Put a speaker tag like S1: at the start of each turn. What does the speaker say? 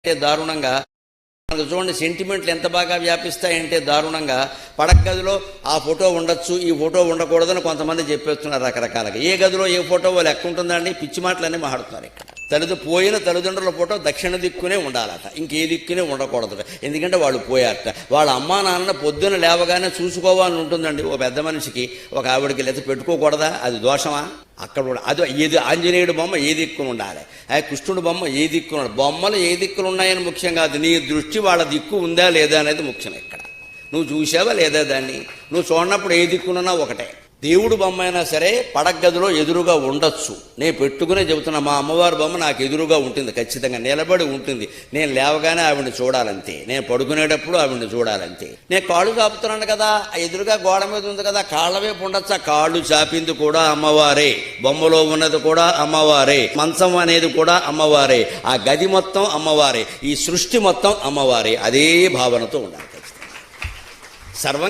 S1: దారుణంగా మనకు చూడండి, సెంటిమెంట్లు ఎంత బాగా వ్యాపిస్తాయంటే దారుణంగా పడక గదిలో ఆ ఫోటో ఉండొచ్చు, ఈ ఫోటో ఉండకూడదని కొంతమంది చెప్పేస్తున్నారు రకరకాలుగా. ఏ గదిలో ఏ ఫోటో లెక్క ఉంటుందండి? పిచ్చి మాటలన్నీ మాట్లాడుతున్నారు ఇక్కడ. పోయిన తల్లిదండ్రుల ఫోటో దక్షిణ దిక్కునే ఉండాలట, ఇంకే దిక్కునే ఉండకూడదట. ఎందుకంటే వాళ్ళు పోయారట. వాళ్ళ అమ్మా నాన్న పొద్దున లేవగానే చూసుకోవాలని ఉంటుందండి. ఓ పెద్ద మనిషికి, ఒక ఆవిడకి లేకపోతే పెట్టుకోకూడదా? అది దోషమా? అక్కడ కూడా అది ఏది ఆంజనేయుడు బొమ్మ ఏ దిక్కును ఉండాలి, కృష్ణుడు బొమ్మ ఏ దిక్కును ఉండాలి. బొమ్మలు ఏ దిక్కులు ఉన్నాయని ముఖ్యం కాదు, నీ దృష్టి వాళ్ళ దిక్కు ఉందా లేదా అనేది ముఖ్యం. ఇక్కడ నువ్వు చూసావా లేదా దాన్ని? నువ్వు చూడనప్పుడు ఏ దిక్కునున్నా ఒకటే. దేవుడు బొమ్మ అయినా సరే పడక గదిలో ఎదురుగా ఉండొచ్చు. నేను పెట్టుకునే చెబుతున్నా, మా అమ్మవారి బొమ్మ నాకు ఎదురుగా ఉంటుంది, ఖచ్చితంగా నిలబడి ఉంటుంది. నేను లేవగానే ఆవిడని చూడాలంతే, నేను పడుకునేటప్పుడు ఆవిడని చూడాలంతే. నేను కాళ్ళు చాపుతున్నాను కదా, ఎదురుగా గోడ మీద ఉంది కదా, కాళ్ళ వైపు ఉండొచ్చా? కాళ్ళు చాపింది కూడా అమ్మవారే, బొమ్మలో ఉన్నది కూడా అమ్మవారే, మంచం అనేది కూడా అమ్మవారే, ఆ గది మొత్తం అమ్మవారే, ఈ సృష్టి మొత్తం అమ్మవారే. అదే భావనతో ఉండాలి ఖచ్చితంగా. సర్వం